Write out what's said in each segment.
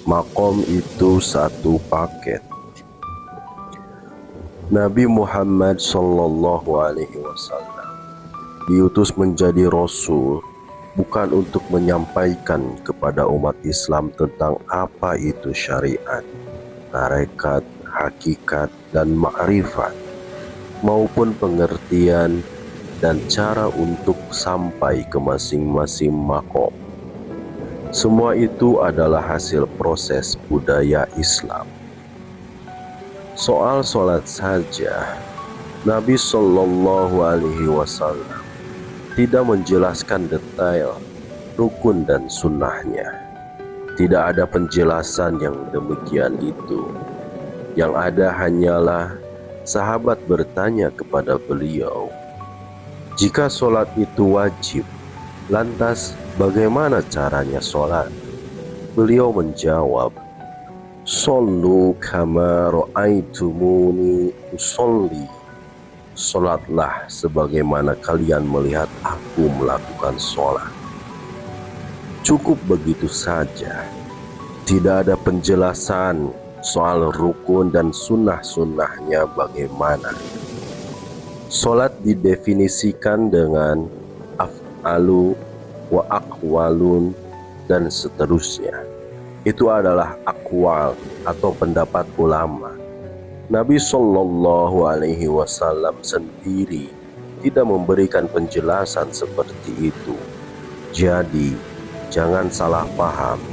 Makom itu satu paket. Nabi Muhammad SAW diutus menjadi Rasul bukan untuk menyampaikan kepada umat Islam tentang apa itu syariat, tarekat, hakikat, dan ma'rifat, maupun pengertian dan cara untuk sampai ke masing-masing makom. Semua itu adalah hasil proses budaya Islam. Soal sholat saja, Nabi Shallallahu Alaihi Wasallam tidak menjelaskan detail rukun dan sunnahnya. Tidak ada penjelasan yang demikian itu. Yang ada hanyalah sahabat bertanya kepada beliau, jika sholat itu wajib, lantas bagaimana caranya sholat? Beliau menjawab, "Shollu kama ra'aitumuni usolli." Sholatlah sebagaimana kalian melihat aku melakukan sholat. Cukup begitu saja. Tidak ada penjelasan soal rukun dan sunnah-sunnahnya bagaimana. Sholat didefinisikan dengan af'alu wa aqwalun dan seterusnya. Itu adalah akwal atau pendapat ulama. Nabi Shallallahu Alaihi Wasallam sendiri tidak memberikan penjelasan seperti itu. Jadi jangan salah paham,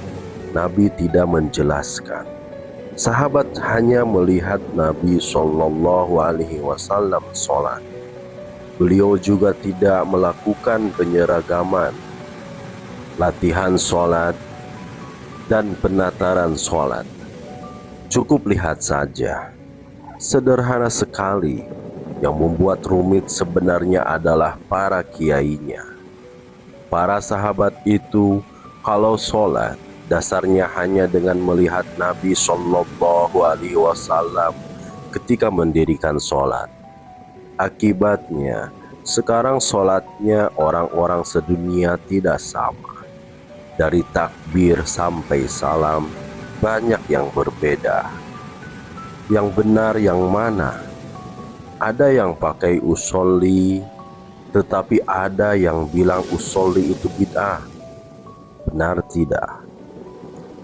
Nabi tidak menjelaskan. Sahabat hanya melihat Nabi Shallallahu Alaihi Wasallam sholat. Beliau juga tidak melakukan penyeragaman, latihan sholat, dan penataran sholat. Cukup lihat saja. Sederhana sekali. Yang membuat rumit sebenarnya adalah para kiainya. Para sahabat itu kalau sholat, dasarnya hanya dengan melihat Nabi Shallallahu Alaihi Wasallam ketika mendirikan sholat. Akibatnya, sekarang sholatnya orang-orang sedunia tidak sama. Dari takbir sampai salam, banyak yang berbeda. Yang benar yang mana? Ada yang pakai usolli, tetapi ada yang bilang usolli itu bid'ah. Benar tidak?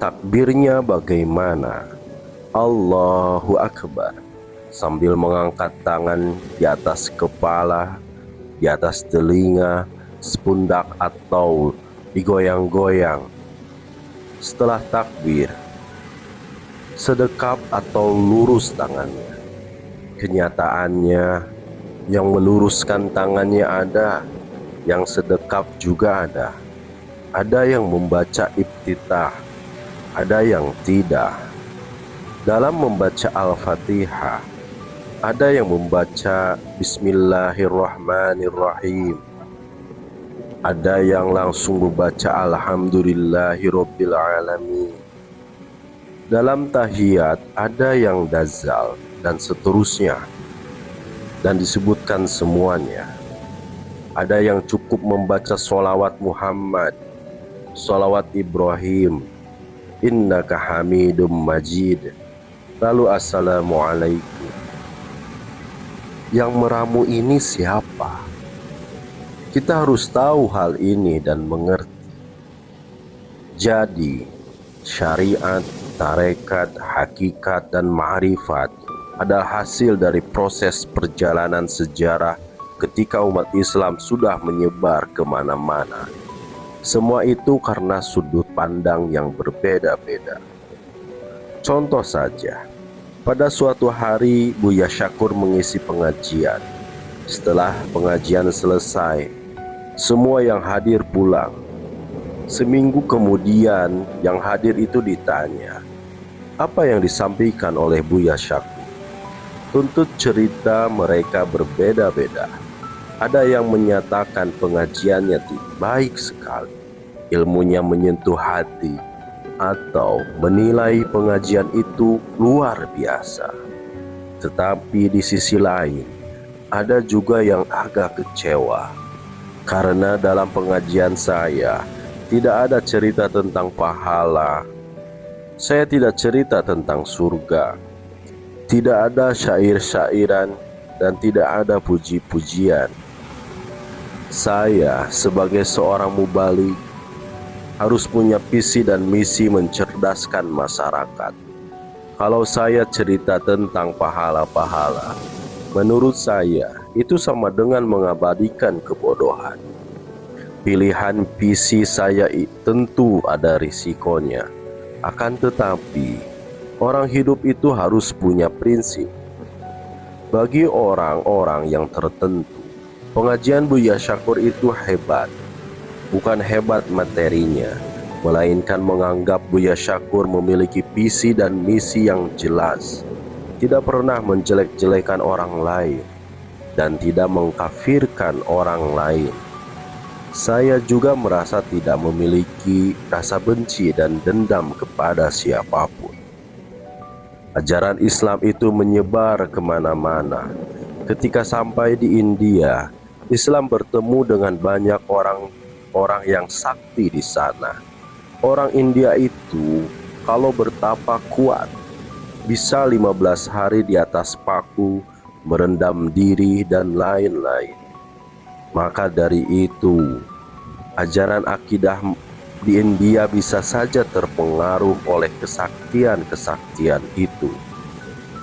Takbirnya bagaimana? Allahu Akbar, sambil mengangkat tangan di atas kepala, di atas telinga, sepundak atau digoyang-goyang. Setelah takbir, sedekap atau lurus tangannya. Kenyataannya, yang meluruskan tangannya ada, yang sedekap juga ada. Ada yang membaca iftitah, ada yang tidak. Dalam membaca Al-Fatihah, ada yang membaca Bismillahirrahmanirrahim. Ada yang langsung membaca Alhamdulillahirabbil alamin. Dalam tahiyat ada yang dazal dan seterusnya. Dan disebutkan semuanya. Ada yang cukup membaca sholawat Muhammad, sholawat Ibrahim, innaka hamidum majid, lalu assalamualaikum. Yang meramu ini siapa? Kita harus tahu hal ini dan mengerti. Jadi, syariat, tarekat, hakikat, dan ma'rifat adalah hasil dari proses perjalanan sejarah ketika umat Islam sudah menyebar kemana-mana. Semua itu karena sudut pandang yang berbeda-beda. Contoh saja, pada suatu hari Buya Syakur mengisi pengajian. Setelah pengajian selesai, semua yang hadir pulang. Seminggu kemudian yang hadir itu ditanya, apa yang disampaikan oleh Buya Syakur? Tuntut cerita mereka berbeda-beda. Ada yang menyatakan pengajiannya baik sekali, ilmunya menyentuh hati, atau menilai pengajian itu luar biasa. Tetapi di sisi lain, ada juga yang agak kecewa, karena dalam pengajian saya tidak ada cerita tentang pahala, Saya tidak cerita tentang surga, tidak ada syair-syairan, dan tidak ada puji-pujian. Saya sebagai seorang mubalik harus punya visi dan misi mencerdaskan masyarakat. Kalau saya cerita tentang pahala-pahala, menurut saya itu sama dengan mengabadikan kebodohan. Pilihan visi saya tentu ada risikonya. Akan tetapi, orang hidup itu harus punya prinsip. Bagi orang-orang yang tertentu, pengajian Buya Syakur itu hebat. Bukan hebat materinya, melainkan menganggap Buya Syakur memiliki visi dan misi yang jelas, tidak pernah menjelek-jelekan orang lain, dan tidak mengkafirkan orang lain. Saya juga merasa tidak memiliki rasa benci dan dendam kepada siapapun. Ajaran Islam itu menyebar kemana-mana. Ketika sampai di India, Islam bertemu dengan banyak orang yang sakti di sana. Orang India itu kalau bertapa kuat, bisa 15 hari di atas paku, merendam diri dan lain-lain. Maka dari itu, ajaran akidah di India bisa saja terpengaruh oleh kesaktian-kesaktian itu.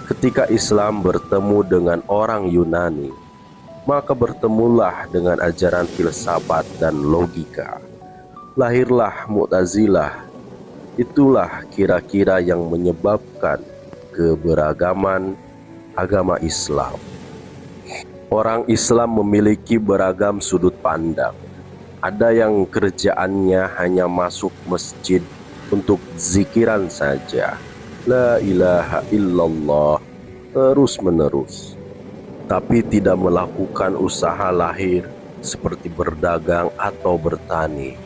Ketika Islam bertemu dengan orang Yunani, maka bertemulah dengan ajaran filsafat dan logika. Lahirlah Mu'tazilah. Itulah kira-kira yang menyebabkan keberagaman agama Islam. Orang Islam memiliki beragam sudut pandang. Ada yang kerjaannya hanya masuk masjid untuk zikiran saja, la ilaha illallah, terus-menerus, tapi tidak melakukan usaha lahir seperti berdagang atau bertani.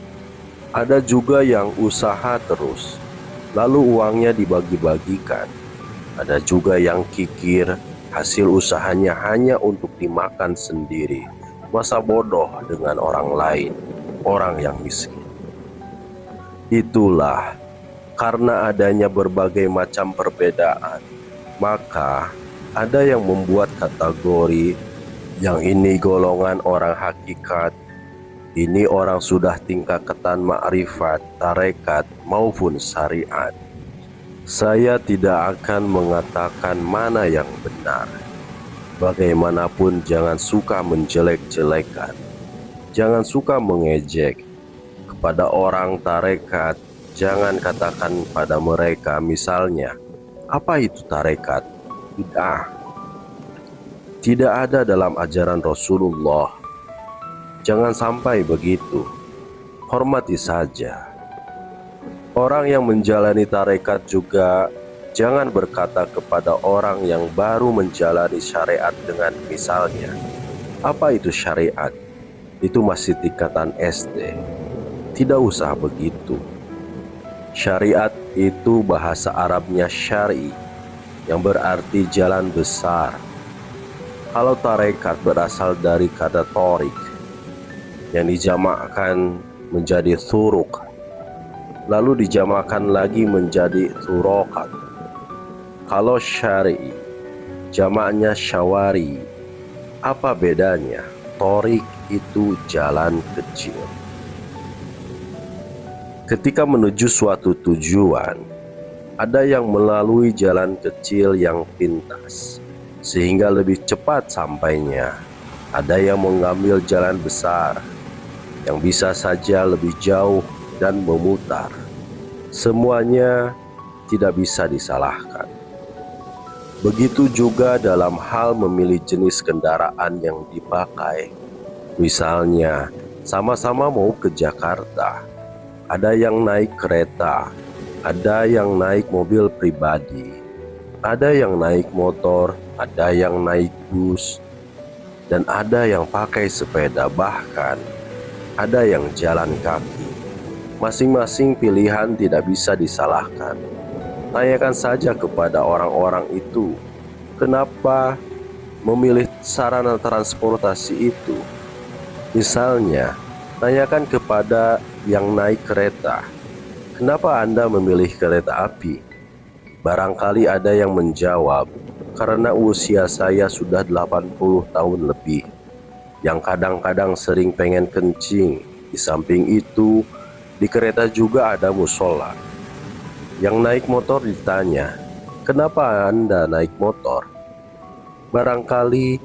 Ada juga yang usaha terus, lalu uangnya dibagi-bagikan. Ada juga yang kikir, hasil usahanya hanya untuk dimakan sendiri. Masa bodoh dengan orang lain, orang yang miskin. Itulah karena adanya berbagai macam perbedaan, maka ada yang membuat kategori yang ini golongan orang hakikat, ini orang sudah tingkatan ma'rifat, tarekat maupun syariat. Saya tidak akan mengatakan mana yang benar. Bagaimanapun jangan suka menjelek-jelekan, jangan suka mengejek. Kepada orang tarekat, jangan katakan pada mereka misalnya, apa itu tarekat? Bid'ah. Tidak ada dalam ajaran Rasulullah. Jangan sampai begitu. Hormati saja. Orang yang menjalani tarekat juga jangan berkata kepada orang yang baru menjalani syariat dengan misalnya, apa itu syariat? Itu masih tingkatan SD. Tidak usah begitu. Syariat itu bahasa Arabnya syari, yang berarti jalan besar. Kalau tarekat berasal dari kata torik, yang dijamakkan menjadi thuruk, lalu dijamakkan lagi menjadi thurokat. Kalau syari, jamaknya syawari. Apa bedanya? Torik itu jalan kecil. Ketika menuju suatu tujuan, ada yang melalui jalan kecil yang pintas, sehingga lebih cepat sampainya. Ada yang mengambil jalan besar, yang bisa saja lebih jauh dan memutar. Semuanya tidak bisa disalahkan. Begitu juga dalam hal memilih jenis kendaraan yang dipakai. Misalnya, sama-sama mau ke Jakarta. Ada yang naik kereta, ada yang naik mobil pribadi, ada yang naik motor, ada yang naik bus, dan ada yang pakai sepeda, bahkan ada yang jalan kaki. Masing-masing pilihan tidak bisa disalahkan. Tanyakan saja kepada orang-orang itu, kenapa memilih sarana transportasi itu. Misalnya, tanyakan kepada yang naik kereta, Kenapa Anda memilih kereta api? Barangkali ada yang menjawab, karena usia saya sudah 80 tahun lebih, yang kadang-kadang sering pengen kencing. Di samping itu, di kereta juga ada musola. Yang naik motor ditanya, kenapa Anda naik motor? Barangkali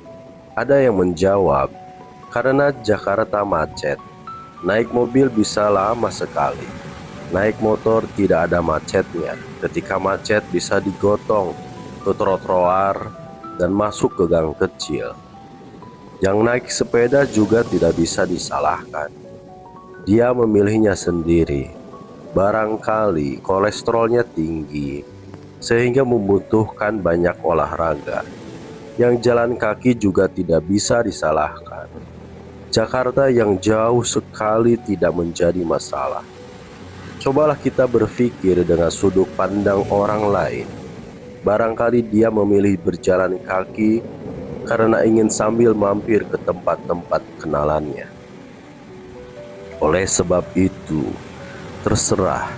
ada yang menjawab, karena Jakarta macet. Naik mobil bisa lama sekali. Naik motor tidak ada macetnya. Ketika macet bisa digotong ke trotoar dan masuk ke gang kecil. Yang naik sepeda juga tidak bisa disalahkan. Dia memilihnya sendiri. Barangkali kolesterolnya tinggi sehingga membutuhkan banyak olahraga. Yang jalan kaki juga tidak bisa disalahkan. Jakarta yang jauh sekali tidak menjadi masalah. Cobalah kita berpikir dengan sudut pandang orang lain. Barangkali dia memilih berjalan kaki karena ingin sambil mampir ke tempat-tempat kenalannya. Oleh sebab itu, terserah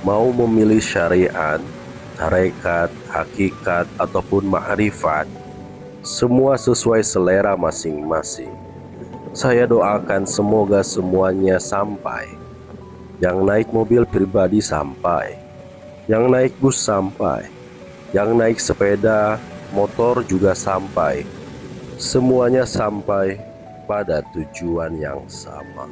mau memilih syariat, tarekat, hakikat, ataupun ma'rifat. Semua sesuai selera masing-masing. Saya doakan semoga semuanya sampai. Yang naik mobil pribadi sampai, yang naik bus sampai, yang naik sepeda motor juga sampai. Semuanya sampai pada tujuan yang sama.